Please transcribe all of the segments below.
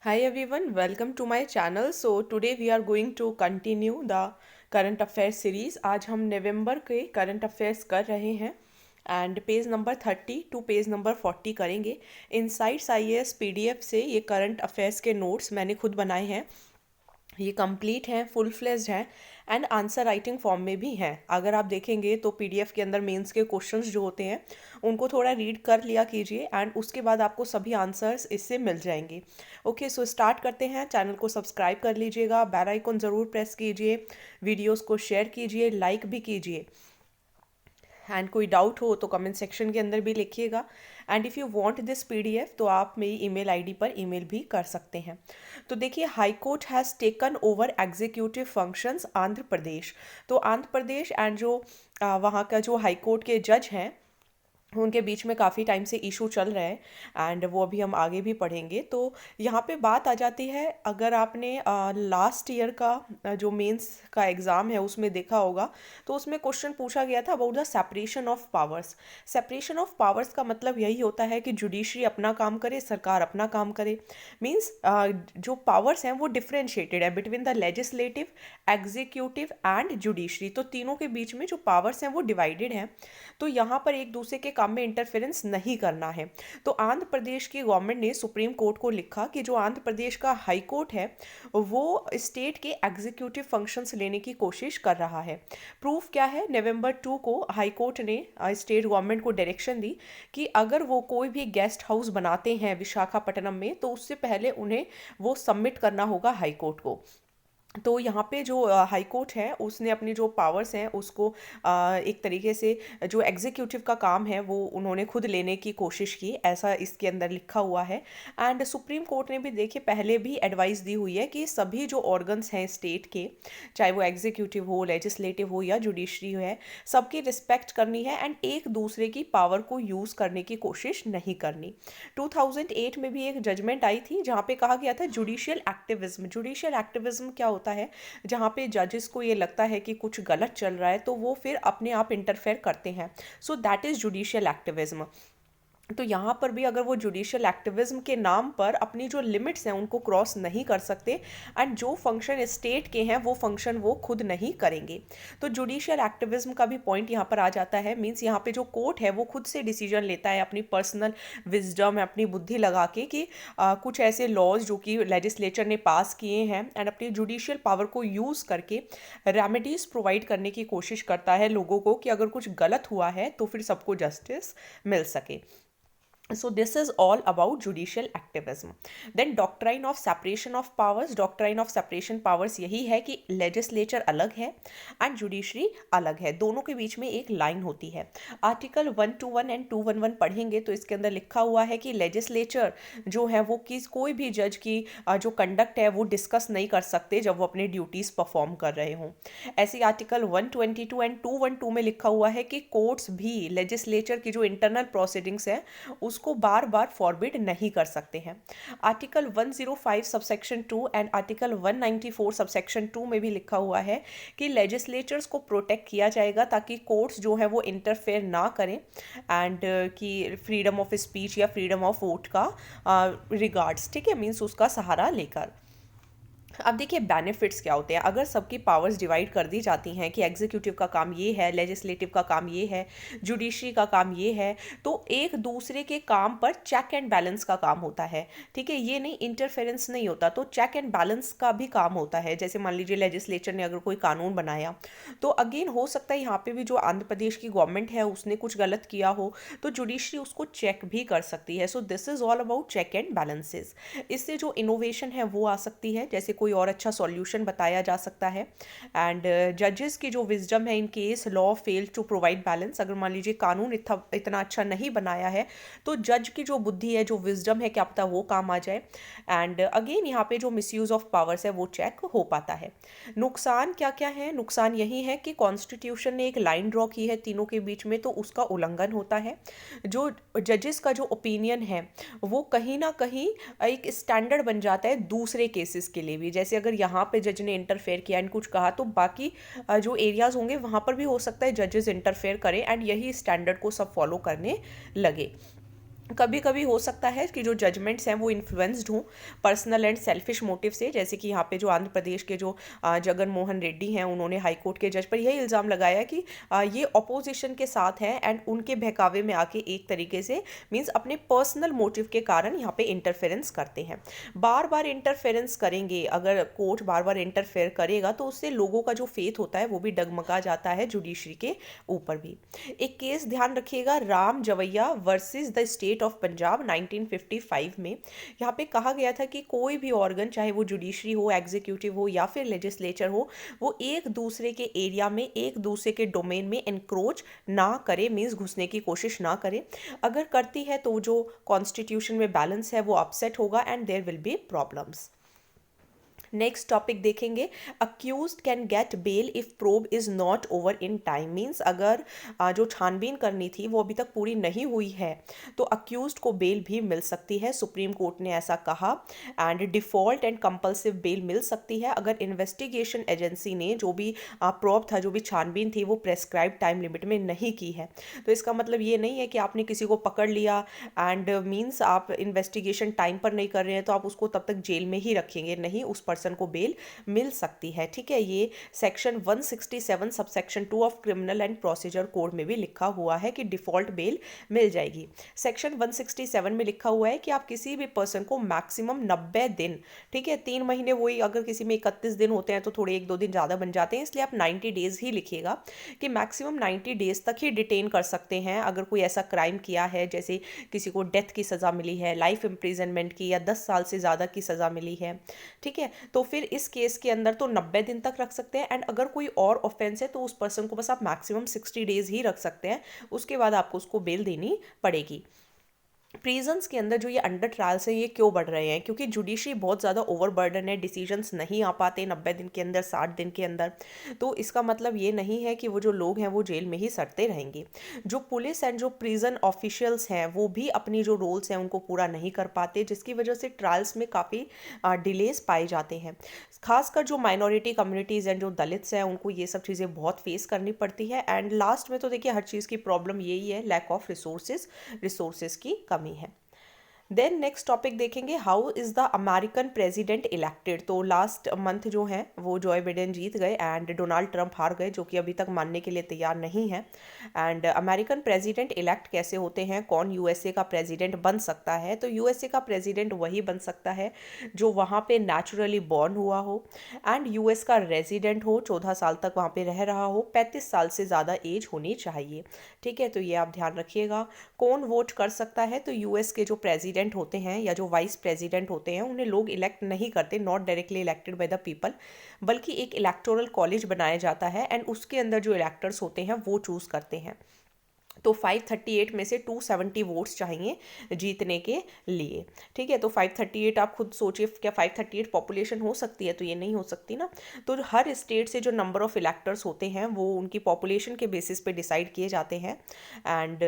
Hi everyone, welcome to my channel. So today we are going to continue the current affairs series. आज हम नवंबर के current affairs कर रहे हैं and page number 30 to page number 40 करेंगे। Insights IAS PDF से ये current affairs के नोट्स मैंने खुद बनाए हैं। ये कंप्लीट हैं, फुल फ्लेज्ड हैं एंड आंसर राइटिंग फॉर्म में भी हैं। अगर आप देखेंगे तो पीडीएफ के अंदर मेंस के क्वेश्चंस जो होते हैं उनको थोड़ा रीड कर लिया कीजिए एंड उसके बाद आपको सभी आंसर्स इससे मिल जाएंगे। ओके, सो स्टार्ट करते हैं। चैनल को सब्सक्राइब कर लीजिएगा, बेल आइकन ज़रूर प्रेस कीजिए, वीडियोस को शेयर कीजिए, लाइक भी कीजिए एंड कोई डाउट हो तो कमेंट सेक्शन के अंदर भी लिखिएगा। And if you want this PDF तो आप मेरी ईमेल आईडी पर ईमेल भी कर सकते हैं। तो देखिए, high court has taken over executive functions Andhra Pradesh. तो आंध्र प्रदेश एंड जो वहाँ का जो हाई कोर्ट के जज हैं उनके बीच में काफ़ी टाइम से इशू चल रहा है एंड वो अभी हम आगे भी पढ़ेंगे। तो यहाँ पे बात आ जाती है, अगर आपने लास्ट ईयर का जो मेंस का एग्ज़ाम है उसमें देखा होगा तो उसमें क्वेश्चन पूछा गया था about the separation of powers. Separation of powers का मतलब यही होता है कि जुडिशरी अपना काम करे, सरकार अपना काम करे। मीन्स जो पावर्स हैं वो डिफ्रेंशिएटेड है between the legislative, executive and judiciary. तो तीनों के बीच में जो पावर्स हैं वो डिवाइडेड हैं। तो यहाँ पर एक दूसरे के काम में इंटरफेरेंस नहीं करना है। तो आंध्र प्रदेश की गवर्नमेंट ने सुप्रीम कोर्ट को लिखा कि जो आंध्र प्रदेश का हाई कोर्ट है वो स्टेट के एग्जीक्यूटिव फंक्शंस लेने की कोशिश कर रहा है। प्रूफ क्या है, नवंबर 2 को हाई कोर्ट ने स्टेट गवर्नमेंट को डायरेक्शन दी कि अगर वो कोई भी गेस्ट हाउस बनाते हैं विशाखापट्टनम में तो उससे पहले उन्हें वो सबमिट करना होगा हाई कोर्ट को। तो यहाँ पे जो हाई कोर्ट है उसने अपनी जो पावर्स हैं उसको एक तरीके से जो एग्जीक्यूटिव का काम है वो उन्होंने खुद लेने की कोशिश की, ऐसा इसके अंदर लिखा हुआ है। एंड सुप्रीम कोर्ट ने भी देखिए पहले भी एडवाइस दी हुई है कि सभी जो ऑर्गन्स हैं स्टेट के, चाहे वो एग्जीक्यूटिव हो, लेजिस्लेटिव हो या जुडिशरी है, सबकी रिस्पेक्ट करनी है एंड एक दूसरे की पावर को यूज़ करने की कोशिश नहीं करनी। 2008 में भी एक जजमेंट आई थी जहाँ पे कहा गया था जुडिशियल एक्टिविज्म। जुडिशियल एक्टिविज्म क्या होता है, जहाँ पे जजेस को ये लगता है कि कुछ गलत चल रहा है तो वो फिर अपने आप इंटरफेयर करते हैं। So that is judicial activism. तो यहाँ पर भी अगर वो जुडिशियल एक्टिविज्म के नाम पर अपनी जो लिमिट्स हैं उनको क्रॉस नहीं कर सकते एंड जो फंक्शन स्टेट के हैं वो फंक्शन वो खुद नहीं करेंगे। तो जुडिशियल एक्टिविज्म का भी पॉइंट यहाँ पर आ जाता है। मीन्स यहाँ पे जो कोर्ट है वो खुद से डिसीजन लेता है अपनी पर्सनल विजडम, अपनी बुद्धि लगा के कि कुछ ऐसे लॉज जो कि लेजिस्लेचर ने पास किए हैं एंड अपनी जुडिशियल पावर को यूज़ करके रेमेडीज़ प्रोवाइड करने की कोशिश करता है लोगों को कि अगर कुछ गलत हुआ है तो फिर सबको जस्टिस मिल सके। So this is all about judicial activism. Then doctrine of separation of powers. Doctrine of separation powers यही है कि legislature अलग है and judiciary अलग है, दोनों के बीच में एक लाइन होती है। आर्टिकल 121 एंड 211 पढ़ेंगे तो इसके अंदर लिखा हुआ है कि लेजिस्लेचर जो है वो कोई भी जज की जो कंडक्ट है वो डिस्कस नहीं कर सकते जब वो अपने ड्यूटीज़ परफॉर्म कर रहे हों। ऐसे आर्टिकल 122 एंड 212 में लिखा हुआ है कि कोर्ट्स भी लेजिस्लेचर की जो इंटरनल प्रोसीडिंग्स है उसको बार बार फॉरबिड नहीं कर सकते हैं। Article 105 subsection 2 and article 194 subsection 2 में भी लिखा हुआ है कि लेजिस्लेचर्स को प्रोटेक्ट किया जाएगा ताकि कोर्ट्स जो है वो इंटरफेयर ना करें एंड कि फ्रीडम ऑफ स्पीच या फ्रीडम ऑफ वोट का रिगार्ड्स, ठीक है, मीन्स उसका सहारा लेकर। अब देखिए बेनिफिट्स क्या होते हैं अगर सबकी पावर्स डिवाइड कर दी जाती हैं कि एग्जीक्यूटिव का काम ये है, लेजिस्लेटिव का काम ये है, जुडिशरी का काम ये है, तो एक दूसरे के काम पर चेक एंड बैलेंस का काम होता है। ठीक है, ये नहीं इंटरफेरेंस नहीं होता, तो चेक एंड बैलेंस का भी काम होता है। जैसे मान लीजिए लेजिस्लेचर ने अगर कोई कानून बनाया तो अगेन हो सकता है यहाँ पे भी जो आंध्र प्रदेश की गवर्नमेंट है उसने कुछ गलत किया हो तो जुडिशरी उसको चेक भी कर सकती है। So this is all about check and balances. इससे जो इनोवेशन है वो आ सकती है, जैसे कोई और अच्छा सॉल्यूशन बताया जा सकता है एंड जजेस की जो विजडम है in case law fail to provide balance. अगर मान लीजिए कानून इतना अच्छा नहीं बनाया है तो जज की जो बुद्धि है, जो विजडम है, क्या पता वो काम आ जाए एंड अगेन यहाँ पे जो मिसयूज ऑफ पावर्स है वो चेक हो पाता है। नुकसान क्या क्या है, नुकसान यही है कि कॉन्स्टिट्यूशन ने एक लाइन ड्रॉ की है तीनों के बीच में तो उसका उल्लंघन होता है। जो जजेस का जो ओपिनियन है वो कहीं ना कहीं एक स्टैंडर्ड बन जाता है दूसरे केसेस के लिए भी। जैसे अगर यहाँ पे जज ने इंटरफेयर किया एंड कुछ कहा तो बाकी जो एरियाज होंगे वहाँ पर भी हो सकता है जजेस इंटरफेयर करें एंड यही स्टैंडर्ड को सब फॉलो करने लगे। कभी कभी हो सकता है कि जो जजमेंट्स हैं वो इन्फ्लुएंस्ड हों पर्सनल एंड सेल्फिश मोटिव से, जैसे कि यहाँ पे जो आंध्र प्रदेश के जो जगन मोहन रेड्डी हैं, उन्होंने हाई कोर्ट के जज पर यही इल्ज़ाम लगाया कि ये अपोजिशन के साथ हैं एंड उनके बहकावे में आके एक तरीके से मीन्स अपने पर्सनल मोटिव के कारण यहाँ पे इंटरफेरेंस करते हैं। बार बार इंटरफेरेंस करेंगे, अगर कोर्ट बार बार इंटरफेयर करेगा तो उससे लोगों का जो फेथ होता है वो भी डगमगा जाता है जुडिशरी के ऊपर भी। एक केस ध्यान रखिएगा, Ram Jawaya versus the state of Punjab 1955 में। यहाँ पे कहा गया था कि कोई भी ऑर्गन, चाहे वो जुडिशरी हो, एग्जीक्यूटिव हो या फिर लेजिस्लेचर हो, वो एक दूसरे के एरिया में, एक दूसरे के डोमेन में एनक्रोच ना करे, मीन्स घुसने की कोशिश ना करे। अगर करती है तो जो कॉन्स्टिट्यूशन में बैलेंस है वो अपसेट होगा and there will be problems. Next topic देखेंगे, accused can get bail if probe is not over in time. Means अगर जो छानबीन करनी थी वो अभी तक पूरी नहीं हुई है तो अक्यूज्ड को बेल भी मिल सकती है, सुप्रीम कोर्ट ने ऐसा कहा। And default and compulsive bail मिल सकती है अगर इन्वेस्टिगेशन एजेंसी ने जो भी प्रोब था, जो भी छानबीन थी, वो प्रेस्क्राइब टाइम लिमिट में नहीं की है। तो इसका मतलब ये नहीं है कि आपने किसी को पकड़ लिया एंड मीन्स आप इन्वेस्टिगेशन टाइम पर नहीं कर रहे हैं तो आप उसको तब तक जेल में ही रखेंगे, नहीं, उस पर्सन को बेल मिल सकती है। ठीक है, ये section 167 subsection 2 of criminal and procedure code में भी लिखा हुआ है कि डिफॉल्ट बेल मिल जाएगी। सेक्शन 167 में लिखा हुआ है कि आप किसी भी पर्सन को मैक्सिमम 90 दिन, ठीक है, 3 महीने, वही अगर किसी में 31 दिन होते हैं तो थोड़े 1-2 दिन ज़्यादा बन जाते हैं, इसलिए आप 90 डेज ही लिखिएगा कि मैक्सिमम 90 डेज तक ही डिटेन कर सकते हैं अगर कोई ऐसा क्राइम किया है, जैसे किसी को डेथ की सज़ा मिली है, लाइफ इम्प्रिजनमेंट की, या 10 साल से ज़्यादा की सज़ा मिली है। ठीक है, तो फिर इस केस के अंदर तो 90 दिन तक रख सकते हैं एंड अगर कोई और ऑफेंस है तो उस पर्सन को बस आप मैक्सिमम 60 डेज ही रख सकते हैं, उसके बाद आपको उसको बेल देनी पड़ेगी। प्रिजन्स के अंदर जो ये अंडर ट्रायल्स हैं ये क्यों बढ़ रहे हैं? क्योंकि जुडिशरी बहुत ज़्यादा ओवरबर्डन है, डिसीजंस नहीं आ पाते 90 दिन के अंदर, 60 दिन के अंदर। तो इसका मतलब ये नहीं है कि वो जो लोग हैं वो जेल में ही सड़ते रहेंगे। जो पुलिस एंड जो प्रिजन ऑफिशियल्स हैं वो भी अपनी जो रोल्स हैं उनको पूरा नहीं कर पाते, जिसकी वजह से ट्रायल्स में काफ़ी डिलेज पाए जाते हैं। खासकर जो माइनॉरिटी कम्युनिटीज़ एंड जो दलित्स हैं उनको ये सब चीज़ें बहुत फेस करनी पड़ती है। एंड लास्ट में तो देखिए हर चीज़ की प्रॉब्लम यही है, लैक ऑफ रिसोर्सेज की कमी है। देन नेक्स्ट टॉपिक देखेंगे, how is the American president elected. तो लास्ट मंथ जो है वो जॉय बिडेन जीत गए एंड डोनाल्ड ट्रंप हार गए, जो कि अभी तक मानने के लिए तैयार नहीं है। एंड अमेरिकन प्रेसिडेंट इलेक्ट कैसे होते हैं, कौन यूएसए का प्रेसिडेंट बन सकता है? तो यूएसए का प्रेसिडेंट वही बन सकता है जो वहाँ पे नेचुरली बॉर्न हुआ हो एंड यूएस का रेजिडेंट हो, 14 साल तक वहाँ पे रह रहा हो, 35 साल से ज़्यादा एज होनी चाहिए। ठीक है, तो ये आप ध्यान रखिएगा। कौन वोट कर सकता है? तो यूएस के जो प्रेसिडेंट होते हैं या जो वाइस प्रेसिडेंट होते हैं उन्हें लोग इलेक्ट नहीं करते, not directly elected by the people, बल्कि एक इलेक्टोरल कॉलेज बनाया जाता है एंड उसके अंदर जो इलेक्टर्स होते हैं वो चूज करते हैं। तो 538 में से 270 वोट्स चाहिए जीतने के लिए। ठीक है, तो 538 आप खुद सोचिए, क्या 538 पॉपुलेशन हो सकती है? तो ये नहीं हो सकती ना। तो हर स्टेट से जो नंबर ऑफ इलेक्टर्स होते हैं वो उनकी पॉपुलेशन के बेसिस पे डिसाइड किए जाते हैं एंड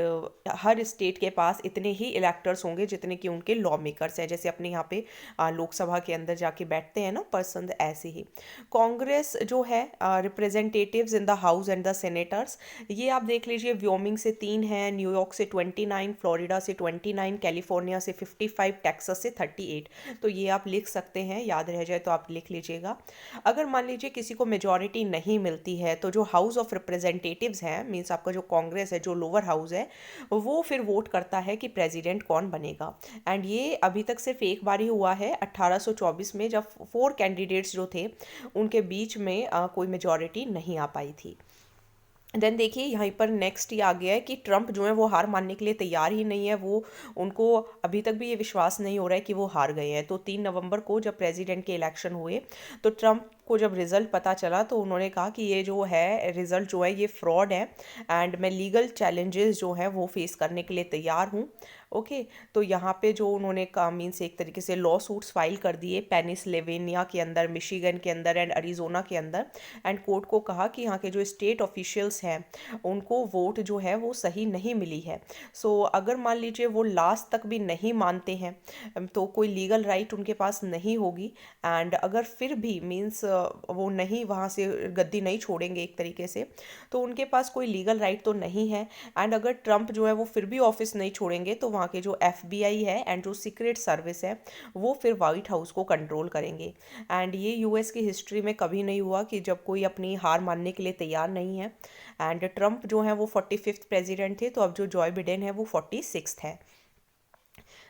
हर स्टेट के पास इतने ही इलेक्टर्स होंगे जितने कि उनके लॉ मेकर्स हैं, जैसे अपने यहाँ पे लोकसभा के अंदर जाके बैठते हैं ना पर्सन, ऐसे ही कांग्रेस जो है, representatives in the house and the senators, ये आप देख लीजिए, व्योमिंग से 3 है, न्यूयॉर्क से 29, फ्लोरिडा से 29, कैलिफोर्निया से 55, टेक्सास से 38। तो ये आप लिख सकते हैं, याद रह जाए तो आप लिख लीजिएगा। अगर मान लीजिए किसी को मेजॉरिटी नहीं मिलती है तो जो हाउस ऑफ रिप्रेजेंटेटिव्स हैं, मीन्स आपका जो कांग्रेस है, जो लोअर हाउस है, वो फिर वोट करता है कि प्रेसिडेंट कौन बनेगा। एंड ये अभी तक सिर्फ एक बार ही हुआ है, 1824 में, जब 4 कैंडिडेट्स जो थे उनके बीच में कोई मेजॉरिटी नहीं आ पाई थी। देन देखिए यहाँ पर नेक्स्ट ये आ गया है कि ट्रंप जो है वो हार मानने के लिए तैयार ही नहीं है, वो उनको अभी तक भी ये विश्वास नहीं हो रहा है कि वो हार गए हैं। तो 3 नवंबर को जब प्रेसिडेंट के इलेक्शन हुए तो ट्रंप को जब रिज़ल्ट पता चला तो उन्होंने कहा कि ये जो है रिज़ल्ट जो है ये फ्रॉड है एंड मैं लीगल चैलेंजेस जो है वो फेस करने के लिए तैयार हूँ। ओके, तो यहाँ पे जो उन्होंने मीन्स एक तरीके से लॉ सूट्स फाइल कर दिए पेनिसिल्वेनिया के अंदर, मिशिगन के अंदर एंड अरिजोना के अंदर, एंड कोर्ट को कहा कि यहाँ के जो स्टेट ऑफिशियल्स हैं उनको वोट जो है वो सही नहीं मिली है। सो अगर मान लीजिए वो लास्ट तक भी नहीं मानते हैं तो कोई लीगल राइट उनके पास नहीं होगी एंड अगर फिर भी मीन्स वो नहीं वहाँ से गद्दी नहीं छोड़ेंगे एक तरीके से, तो उनके पास कोई लीगल राइट तो नहीं है। एंड अगर ट्रंप जो है वो फिर भी ऑफिस नहीं छोड़ेंगे तो वहाँ वहाँ के जो FBI है एंड जो सीक्रेट सर्विस है वो फिर वाइट हाउस को कंट्रोल करेंगे। एंड ये यूएस की हिस्ट्री में कभी नहीं हुआ कि जब कोई अपनी हार मानने के लिए तैयार नहीं है। एंड ट्रंप जो है वो 45th प्रेसिडेंट थे, तो अब जो जॉय बिडेन है वो 46th है।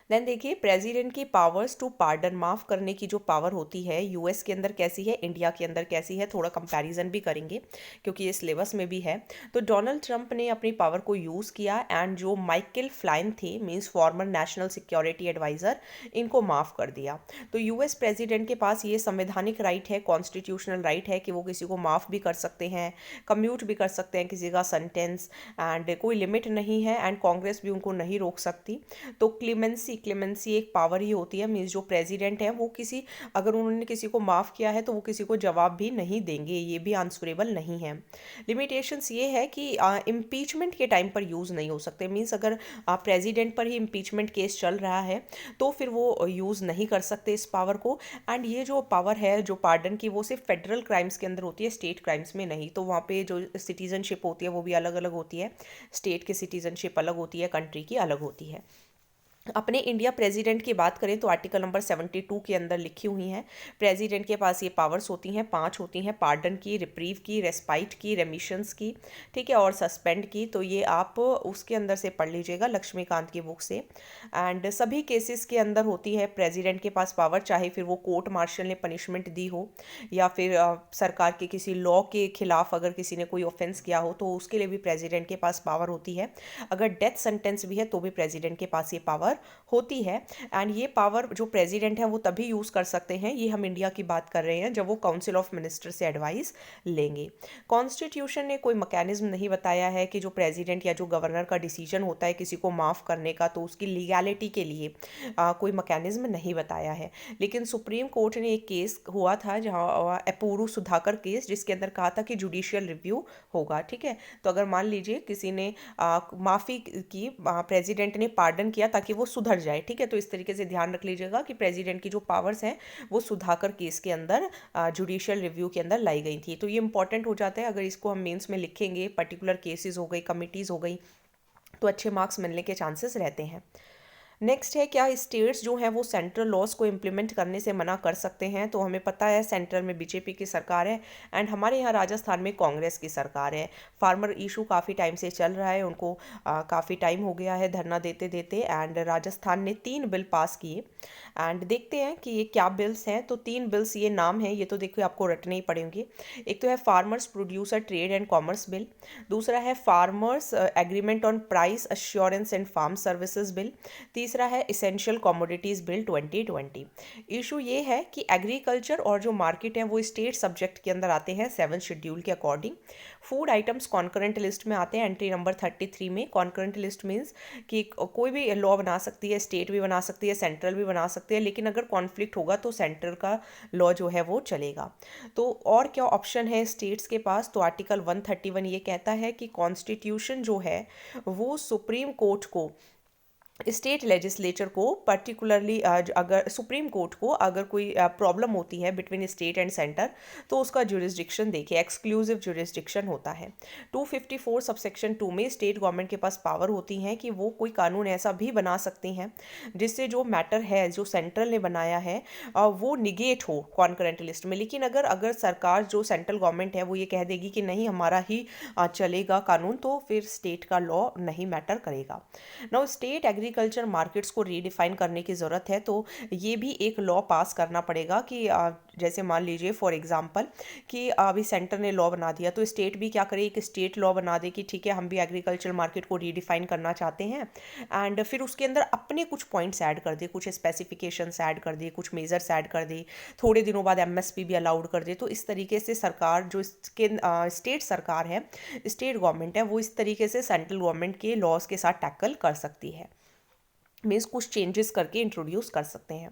देन देखिए प्रेसिडेंट की पावर्स टू पार्डन, माफ़ करने की जो पावर होती है यूएस के अंदर कैसी है, इंडिया के अंदर कैसी है, थोड़ा कंपैरिजन भी करेंगे क्योंकि ये सिलेबस में भी है। तो डोनाल्ड ट्रंप ने अपनी पावर को यूज़ किया एंड जो माइकल फ्लाइन थे means former national security advisor, इनको माफ़ कर दिया। तो यूएस प्रेसिडेंट के पास ये संवैधानिक राइट है, कॉन्स्टिट्यूशनल राइट है कि वो किसी को माफ़ भी कर सकते हैं, कम्यूट भी कर सकते हैं किसी का सेंटेंस, एंड कोई लिमिट नहीं है एंड कांग्रेस भी उनको नहीं रोक सकती। तो क्लेमेंसी एक पावर ही होती है, मीन्स जो प्रेसिडेंट है वो किसी, अगर उन्होंने किसी को माफ़ किया है तो वो किसी को जवाब भी नहीं देंगे, ये भी आंसरेबल नहीं है। लिमिटेशंस ये है कि इम्पीचमेंट के टाइम पर यूज़ नहीं हो सकते, मीन्स अगर प्रेसिडेंट पर ही इम्पीचमेंट केस चल रहा है तो फिर वो यूज़ नहीं कर सकते इस पावर को। एंड ये जो पावर है जो पार्डन की, वो सिर्फ फेडरल क्राइम्स के अंदर होती है, स्टेट क्राइम्स में नहीं। तो वहाँ पे जो सिटीजनशिप होती है वो भी अलग अलग होती है, स्टेट की सिटीजनशिप अलग होती है, कंट्री की अलग होती है। अपने इंडिया प्रेसिडेंट की बात करें तो आर्टिकल नंबर 72 के अंदर लिखी हुई हैं, प्रेसिडेंट के पास ये पावर्स होती हैं, 5 होती हैं, पार्डन की, रिप्रीव की, रेस्पाइट की, रेमिशंस की, ठीक है, और सस्पेंड की। तो ये आप उसके अंदर से पढ़ लीजिएगा लक्ष्मीकांत की बुक से। एंड सभी केसेस के अंदर होती है प्रेसिडेंट के पास पावर, चाहे फिर वो कोर्ट मार्शल ने पनिशमेंट दी हो या फिर सरकार के किसी लॉ के खिलाफ अगर किसी ने कोई ऑफेंस किया हो तो उसके लिए भी प्रेसिडेंट के पास पावर होती है। अगर डेथ सेंटेंस भी है तो भी प्रेसिडेंट के पास ये पावर होती है। एंड ये पावर जो प्रेसिडेंट है वो तभी यूज़ कर सकते हैं, ये हम इंडिया की बात कर रहे हैं, जब वो काउंसिल ऑफ मिनिस्टर से एडवाइस लेंगे। कॉन्स्टिट्यूशन ने कोई मैकेनिज्म नहीं बताया है कि जो प्रेसिडेंट या जो गवर्नर का डिसीजन होता है किसी को माफ़ करने का, तो उसकी लीगैलिटी के लिए कोई मैकेनिज्म नहीं बताया है। लेकिन सुप्रीम कोर्ट ने एक केस हुआ था जहाँ अपूरू सुधाकर केस, जिसके अंदर कहा था कि जुडिशियल रिव्यू होगा, ठीक है। तो अगर मान लीजिए किसी ने माफ़ी की, प्रेसिडेंट ने पार्डन किया ताकि वो सुधर जाए, ठीक है, तो इस तरीके से ध्यान रख लीजिएगा कि प्रेसिडेंट की जो पावर्स हैं वो सुधाकर केस के अंदर जुडिशियल रिव्यू के अंदर लाई गई थी। तो ये इंपॉर्टेंट हो जाता है, अगर इसको हम मेंस में लिखेंगे, पर्टिकुलर केसेस हो गई, कमिटीज़ हो गई, तो अच्छे मार्क्स मिलने के चांसेस रहते हैं। नेक्स्ट है, क्या स्टेट्स जो हैं वो सेंट्रल लॉज को इम्प्लीमेंट करने से मना कर सकते हैं? तो हमें पता है सेंट्रल में बीजेपी की सरकार है एंड हमारे यहाँ राजस्थान में कांग्रेस की सरकार है। फार्मर इशू काफ़ी टाइम से चल रहा है, उनको काफ़ी टाइम हो गया है धरना देते देते, एंड राजस्थान ने 3 बिल पास किए। एंड देखते हैं कि ये क्या बिल्स हैं। तो 3 बिल्स, ये नाम है, ये तो देखिए आपको रटने ही पड़ेंगे। एक तो है farmers producer trade and commerce bill, दूसरा है farmers agreement on price assurance and farm services bill, तीसरा है इसेंशियल कमोडिटीज़ बिल 2020। इशू ये है कि एग्रीकल्चर और जो मार्केट है वो स्टेट सब्जेक्ट के अंदर आते हैं 7th शेड्यूल के according. Food items concurrent list में आते हैं एंट्री नंबर 33 में। कॉन्करेंट लिस्ट मीन्स कि कोई भी लॉ बना सकती है, स्टेट भी बना सकती है, सेंट्रल भी बना सकती है, लेकिन अगर कॉन्फ्लिक्ट होगा तो सेंट्रल का लॉ जो है वो चलेगा। तो और क्या ऑप्शन है स्टेट्स के पास? तो आर्टिकल 131 ये कहता है कि कॉन्स्टिट्यूशन जो है वो सुप्रीम कोर्ट को, स्टेट लेजिस्लेचर को पर्टिकुलरली, अगर सुप्रीम कोर्ट को अगर कोई प्रॉब्लम होती है बिटवीन स्टेट एंड सेंटर तो उसका जुरिस्डिक्शन देखिए एक्सक्लूसिव जुरिस्डिक्शन होता है। 254 सबसेक्शन 2 में स्टेट गवर्नमेंट के पास पावर होती है कि वो कोई कानून ऐसा भी बना सकती हैं जिससे जो मैटर है जो सेंट्रल ने बनाया है वो निगेट हो कॉन्करेंट लिस्ट में। लेकिन अगर अगर सरकार जो सेंट्रल गवर्नमेंट है वो ये कह देगी कि नहीं हमारा ही चलेगा कानून, तो फिर स्टेट का लॉ नहीं मैटर करेगा। नाउ स्टेट एग्रीकल्चर मार्केट्स को रीडिफाइन करने की ज़रूरत है, तो ये भी एक लॉ पास करना पड़ेगा कि जैसे मान लीजिए फॉर एग्जांपल कि अभी सेंटर ने लॉ बना दिया तो स्टेट भी क्या करे, एक स्टेट लॉ बना दे कि ठीक है हम भी एग्रीकल्चर मार्केट को रीडिफाइन करना चाहते हैं, एंड फिर उसके अंदर अपने कुछ पॉइंट्स ऐड कर दे, कुछ स्पेसिफिकेशंस ऐड कर दे, कुछ मेजर्स ऐड कर दे, थोड़े दिनों बाद एमएसपी भी अलाउड कर दे। तो इस तरीके से सरकार जो इसके स्टेट सरकार है, स्टेट गवर्नमेंट है, वो इस तरीके से सेंट्रल गवर्नमेंट के लॉज के साथ टैकल कर सकती है। मीन्स कुछ चेंजेस करके इंट्रोड्यूस कर सकते हैं।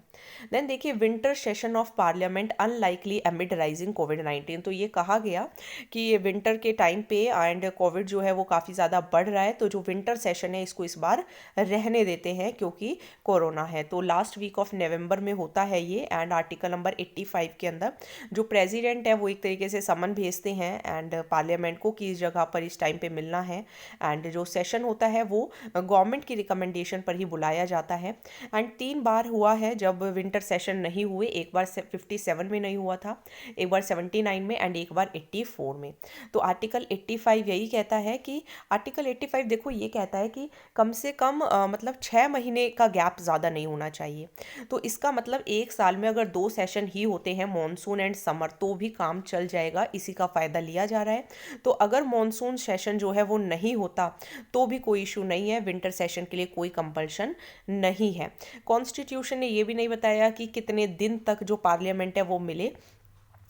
देन देखिए winter session of parliament unlikely amid rising कोविड-19, तो ये कहा गया कि ये विंटर के टाइम पे एंड कोविड जो है वो काफ़ी ज़्यादा बढ़ रहा है, तो जो विंटर सेशन है इसको इस बार रहने देते हैं क्योंकि कोरोना है। तो लास्ट वीक ऑफ नवंबर में होता है ये, एंड आर्टिकल नंबर 85 के अंदर जो प्रेसिडेंट है वो एक तरीके से समन भेजते हैं एंड पार्लियामेंट को कि इस जगह पर इस टाइम पे मिलना है, एंड जो सेशन होता है वो गवर्नमेंट की रिकमेंडेशन पर ही बुलाया जाता है। एंड 3 बार हुआ है जब विंटर सेशन नहीं हुए, एक बार 57 में नहीं हुआ था, एक बार 79 में एंड एक बार 84 में। तो आर्टिकल 85 यही कहता है कि आर्टिकल 85 देखो ये कहता है कि कम से कम मतलब 6 महीने का गैप ज़्यादा नहीं होना चाहिए। तो इसका मतलब एक साल में अगर 2 सेशन ही होते हैं मॉनसून एंड समर तो भी काम चल जाएगा, इसी का फ़ायदा लिया जा रहा है। तो अगर मॉनसून सेशन जो है वो नहीं होता तो भी कोई इशू नहीं है, विंटर सेशन के लिए कोई कंपल्शन नहीं है। कॉन्स्टिट्यूशन ने ये भी नहीं बताया कि कितने दिन तक जो पार्लियामेंट है वो मिले,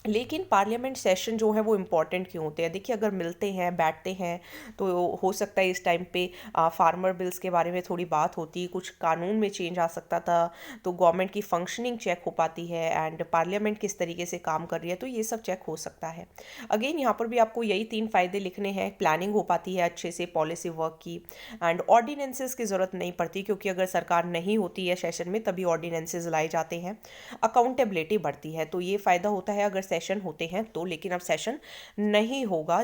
लेकिन पार्लियामेंट सेशन जो है वो इम्पॉर्टेंट क्यों होते हैं? देखिए अगर मिलते हैं बैठते हैं तो हो सकता है इस टाइम पे फार्मर बिल्स के बारे में थोड़ी बात होती, कुछ कानून में चेंज आ सकता था, तो गवर्नमेंट की फंक्शनिंग चेक हो पाती है एंड पार्लियामेंट किस तरीके से काम कर रही है, तो ये सब चेक हो सकता है। अगेन यहाँ पर भी आपको यही 3 फ़ायदे लिखने हैं, प्लानिंग हो पाती है अच्छे से पॉलिसी वर्क की, एंड ऑर्डिनेंसेस की ज़रूरत नहीं पड़ती क्योंकि अगर सरकार नहीं होती है सेशन में तभी ऑर्डिनेंसेस लाए जाते हैं, अकाउंटेबिलिटी बढ़ती है, तो ये फ़ायदा होता है अगर सेशन होते हैं तो। लेकिन अब सेशन नहीं होगा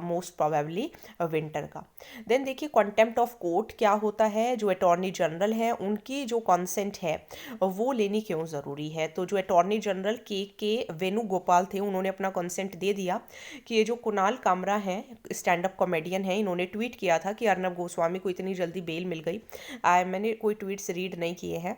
मोस्ट प्रोबेबली विंटर का। देन देखिए कंटेम्प्ट ऑफ कोर्ट क्या होता है, जो अटॉर्नी जनरल है उनकी जो कॉन्सेंट है वो लेनी क्यों ज़रूरी है। तो जो अटॉर्नी जनरल के वेणुगोपाल थे उन्होंने अपना कॉन्सेंट दे दिया कि ये जो कुणाल कामरा हैं स्टैंड अप कॉमेडियन हैं, इन्होंने ट्वीट किया था कि अर्नब गोस्वामी को इतनी जल्दी बेल मिल गई। मैंने कोई ट्वीट्स रीड नहीं किए हैं,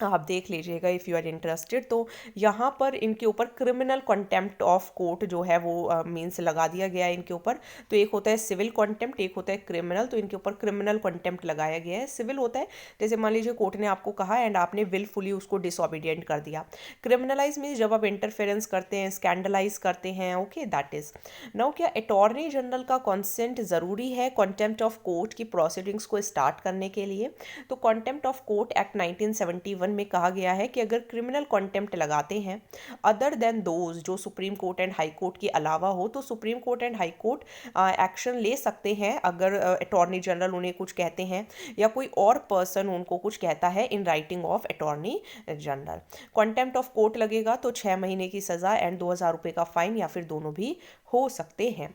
आप देख लीजिएगा इफ़ यू आर इंटरेस्टेड। तो यहाँ पर इनके ऊपर क्रिमिनल कंटेम्प्ट ऑफ कोर्ट जो है वो मीन्स लगा दिया गया है इनके ऊपर। तो एक होता है सिविल कंटेम्प्ट, एक होता है क्रिमिनल, तो इनके ऊपर क्रिमिनल कंटेम्प्ट लगाया गया है। सिविल होता है जैसे मान लीजिए कोर्ट ने आपको कहा एंड आपने विलफुली उसको डिसओबीडियंट कर दिया। क्रिमिनलाइज मीन्स जब आप इंटरफेरेंस करते हैं, स्कैंडलाइज करते हैं, ओके दैट इज। नाउ क्या अटॉर्नी जनरल का कंसेंट ज़रूरी है कंटेम्प्ट ऑफ कोर्ट की प्रोसीडिंग्स को स्टार्ट करने के लिए? तो कंटेम्प्ट ऑफ कोर्ट एक्ट 1971 में कहा गया है कि अगर क्रिमिनल कंटेम्प्ट लगाते हैं अदर देन दोज, जो supreme court and high court के अलावा हो, तो supreme court and high court action ले सकते हैं अगर अटॉर्नी जनरल उन्हें कुछ कहते हैं या कोई और पर्सन उनको कुछ कहता है in writing of attorney general. Contempt of court लगेगा तो 6 महीने की सज़ा एंड 2,000 रुपये का फाइन या फिर दोनों भी हो सकते हैं।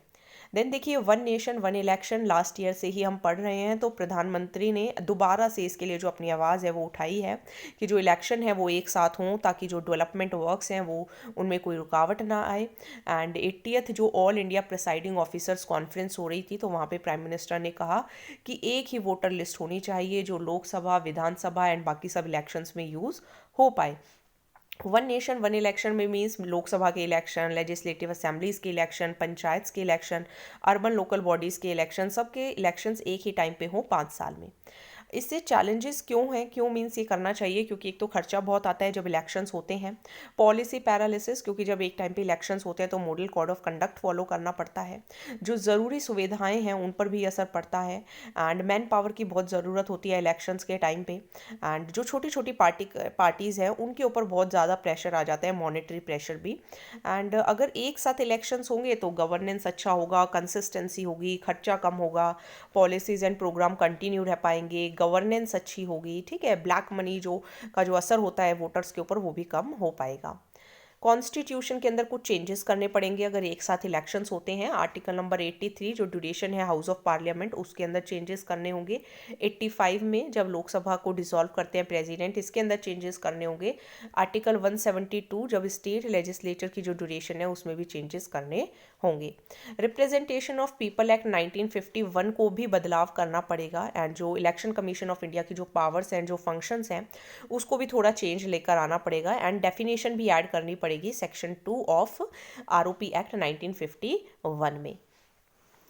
देन देखिए one nation one election last year से ही हम पढ़ रहे हैं, तो प्रधानमंत्री ने दोबारा से इसके लिए जो अपनी आवाज़ है वो उठाई है कि जो इलेक्शन है वो एक साथ हों ताकि जो डेवलपमेंट वर्क्स हैं वो उनमें कोई रुकावट ना आए। एंड 80th जो all India presiding officers conference हो रही थी तो वहाँ पे प्राइम मिनिस्टर ने कहा कि एक ही वोटर लिस्ट होनी चाहिए जो लोकसभा, विधानसभा एंड बाकी सब इलेक्शंस में यूज़ हो पाए। वन नेशन वन इलेक्शन में मीन्स लोकसभा के इलेक्शन, लेजिस्लेटिव असेंबलीज के इलेक्शन, पंचायत के इलेक्शन, अर्बन लोकल बॉडीज़ के इलेक्शन, सबके इलेक्शंस एक ही टाइम पे हों 5 साल में। इससे चैलेंजेस क्यों हैं, क्यों मीन्स ये करना चाहिए, क्योंकि एक तो खर्चा बहुत आता है जब इलेक्शंस होते हैं, पॉलिसी पैरालिसिस क्योंकि जब एक टाइम पे इलेक्शंस होते हैं तो model code of conduct follow करना पड़ता है, जो ज़रूरी सुविधाएं हैं उन पर भी असर पड़ता है, एंड मैन पावर की बहुत ज़रूरत होती है इलेक्शंस के टाइम पे, एंड जो छोटी छोटी पार्टीज़ हैं उनके ऊपर बहुत ज़्यादा प्रेशर आ जाता है, मॉनेटरी प्रेशर भी। एंड अगर एक साथ इलेक्शंस होंगे तो गवर्नेंस अच्छा होगा, कंसिस्टेंसी होगी, खर्चा कम होगा, पॉलिसीज़ एंड प्रोग्राम कंटिन्यू रह पाएंगे, गवर्नेंस अच्छी होगी, ठीक है, ब्लैक मनी जो का जो असर होता है वोटर्स के ऊपर वो भी कम हो पाएगा। कॉन्स्टिट्यूशन के अंदर कुछ चेंजेस करने पड़ेंगे अगर एक साथ इलेक्शंस होते हैं। आर्टिकल नंबर 83 जो ड्यूरेशन है हाउस ऑफ पार्लियामेंट उसके अंदर चेंजेस करने होंगे। 85 में जब लोकसभा को डिसॉल्व करते हैं प्रेसिडेंट, इसके अंदर चेंजेस करने होंगे। आर्टिकल 172 जब स्टेट लेजिस्लेचर की जो ड्यूरेशन है उसमें भी चेंजेस करने होंगे। रिप्रेजेंटेशन ऑफ पीपल एक्ट 1951 को भी बदलाव करना पड़ेगा, एंड जो इलेक्शन कमीशन ऑफ इंडिया की जो पावर्स हैं, जो फंक्शंस हैं, उसको भी थोड़ा चेंज लेकर आना पड़ेगा, एंड डेफिनेशन भी ऐड करनी पड़ेगी सेक्शन 2 ऑफ आरओपी एक्ट 1951 में।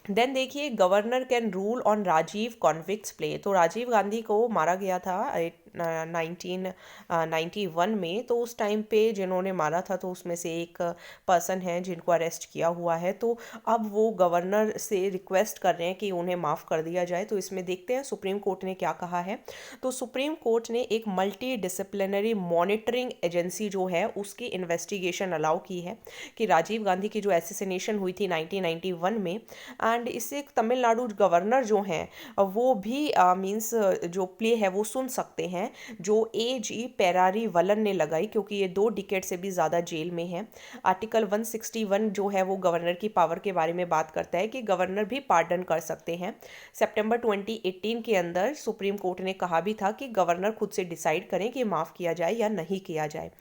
देन देखिए, governor can rule on Rajiv convicts plea. तो राजीव गांधी को मारा गया था 1991 में। तो उस टाइम पे जिन्होंने मारा था तो उसमें से एक पर्सन है जिनको अरेस्ट किया हुआ है। तो अब वो गवर्नर से रिक्वेस्ट कर रहे हैं कि उन्हें माफ़ कर दिया जाए। तो इसमें देखते हैं सुप्रीम कोर्ट ने क्या कहा है। तो सुप्रीम कोर्ट ने एक मल्टी डिसिप्लिनरी मॉनिटरिंग एजेंसी जो है उसकी इन्वेस्टिगेशन अलाउ की है कि राजीव गांधी की जो एसेसिनेशन हुई थी 1991 में, एंड इससे तमिलनाडु गवर्नर जो हैं वो भी मींस जो प्ले है वो सुन सकते हैं जो AG पेरारी वलन ने लगाई, क्योंकि ये 2 डिकेड से भी ज़्यादा जेल में है। आर्टिकल 161 जो है वो गवर्नर की पावर के बारे में बात करता है कि गवर्नर भी पार्डन कर सकते हैं। सितंबर 2018 के अंदर सुप्रीम कोर्ट ने कहा भी था कि गवर्नर खुद से डिसाइड करें कि माफ़ किया जाए या नहीं किया जाए।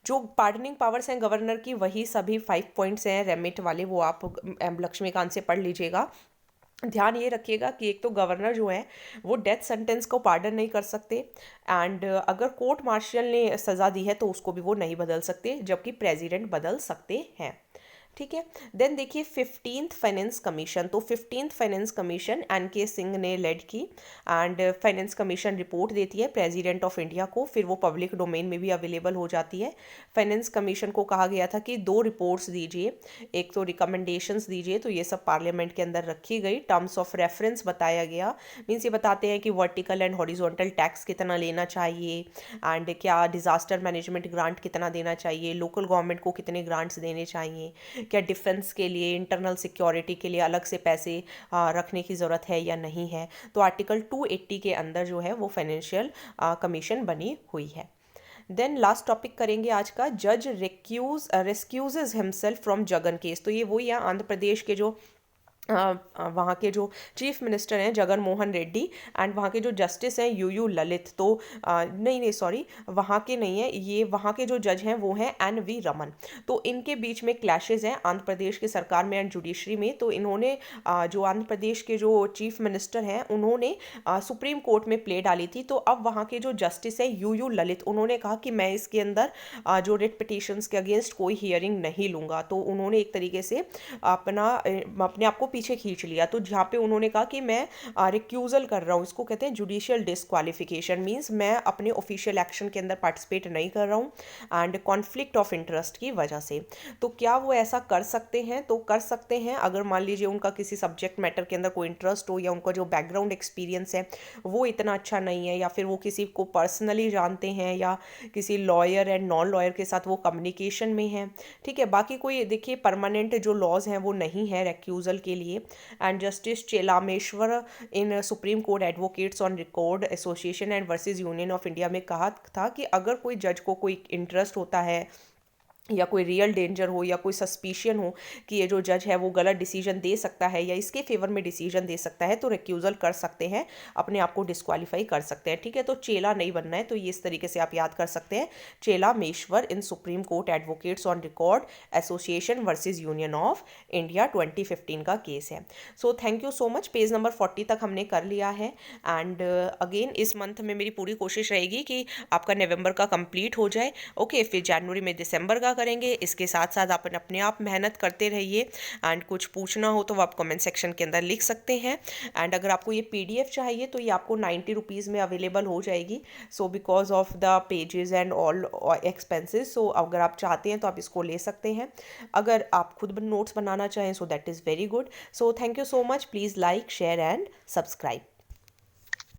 जो पार्डनिंग पावर्स हैं गवर्नर की, वही सभी 5 पॉइंट्स हैं रेमिट वाले, वो आप लक्ष्मीकांत से पढ़ लीजिएगा। ध्यान ये रखिएगा कि एक तो गवर्नर जो है वो डेथ सेंटेंस को पार्डन नहीं कर सकते, एंड अगर कोर्ट मार्शल ने सज़ा दी है तो उसको भी वो नहीं बदल सकते, जबकि प्रेसिडेंट बदल सकते हैं। ठीक है। देन देखिए 15th फाइनेंस कमीशन। तो 15th finance commission NK Singh ने लेड की, एंड फाइनेंस कमीशन रिपोर्ट देती है प्रेसिडेंट ऑफ इंडिया को, फिर वो पब्लिक डोमेन में भी अवेलेबल हो जाती है। फाइनेंस कमीशन को कहा गया था कि 2 रिपोर्ट्स दीजिए, एक तो रिकमेंडेशंस दीजिए। तो ये सब पार्लियामेंट के अंदर रखी गई। टर्म्स ऑफ रेफरेंस बताया गया, मीन्स ये बताते हैं कि वर्टिकल एंड हॉरिजॉन्टल टैक्स कितना लेना चाहिए, एंड क्या डिजास्टर मैनेजमेंट ग्रांट कितना देना चाहिए, लोकल गवर्नमेंट को कितने ग्रांट्स देने चाहिए, क्या डिफेंस के लिए, इंटरनल सिक्योरिटी के लिए अलग से पैसे रखने की ज़रूरत है या नहीं है। तो आर्टिकल 280 के अंदर जो है वो फाइनेंशियल कमीशन बनी हुई है। देन लास्ट टॉपिक करेंगे आज का, जज रेस्क्यूजेज हिमसेल्फ फ्रॉम जगन केस। तो ये वही है आंध्र प्रदेश के जो वहाँ के जो चीफ मिनिस्टर हैं जगन मोहन रेड्डी, एंड वहाँ के जो जस्टिस हैं UU ललित। तो नहीं सॉरी, वहाँ के नहीं है ये, वहाँ के जो जज हैं वो हैं NV रमन। तो इनके बीच में क्लैशेस हैं आंध्र प्रदेश की सरकार में एंड जुडिशरी में। तो इन्होंने जो आंध्र प्रदेश के जो चीफ मिनिस्टर हैं उन्होंने सुप्रीम कोर्ट में प्ले डाली थी। तो अब वहाँ के जो जस्टिस हैं UU ललित, उन्होंने कहा कि मैं इसके अंदर जो रिट पिटिशंस के अगेंस्ट कोई हियरिंग नहीं लूँगा। तो उन्होंने एक तरीके से अपने आप को पीछे खींच लिया। तो जहाँ पे उन्होंने कहा कि मैं रिक्यूजल कर रहा हूँ, इसको कहते हैं जुडिशियल डिस्क्वालिफिकेशन, मींस मैं अपने ऑफिशियल एक्शन के अंदर पार्टिसिपेट नहीं कर रहा हूँ एंड कॉन्फ्लिक्ट ऑफ इंटरेस्ट की वजह से। तो क्या वो ऐसा कर सकते हैं? तो कर सकते हैं, अगर मान लीजिए उनका किसी सब्जेक्ट मैटर के अंदर कोई इंटरेस्ट हो, या उनका जो बैकग्राउंड एक्सपीरियंस है वो इतना अच्छा नहीं है, या फिर वो किसी को पर्सनली जानते हैं, या किसी लॉयर एंड नॉन लॉयर के साथ वो कम्युनिकेशन में है। ठीक है। बाकी कोई देखिए परमानेंट जो लॉज हैं वो नहीं है रेक्यूजल के लिए। And justice Chelameswar in supreme court advocates on record association and versus union of India में कहा था कि अगर कोई जज को कोई इंटरेस्ट होता है, या कोई रियल डेंजर हो, या कोई सस्पिशियन हो कि ये जो जज है वो गलत डिसीजन दे सकता है या इसके फेवर में डिसीजन दे सकता है, तो रिक्यूजल कर सकते हैं, अपने आप को डिस्क्वालीफाई कर सकते हैं। ठीक है। तो चेला नहीं बनना है, तो ये इस तरीके से आप याद कर सकते हैं, Chelameswar in supreme court advocates on record association versus union of India 2015 का केस है। So thank you so much. Page number 40 तक हमने कर लिया है, एंड अगेन इस मंथ में मेरी पूरी कोशिश रहेगी कि आपका नवंबर का कंप्लीट हो जाए। ओके, फिर जनवरी में दिसंबर का करेंगे। इसके साथ साथ आप अपने आप मेहनत करते रहिए, एंड कुछ पूछना हो तो आप कमेंट सेक्शन के अंदर लिख सकते हैं। एंड अगर आपको ये PDF चाहिए तो ये आपको 90 रुपीज़ में अवेलेबल हो जाएगी। So because of the pages and all expenses, so अगर आप चाहते हैं तो आप इसको ले सकते हैं। अगर आप खुद नोट्स बनाना चाहें so that is very good. So thank you so much. Please like, share and subscribe.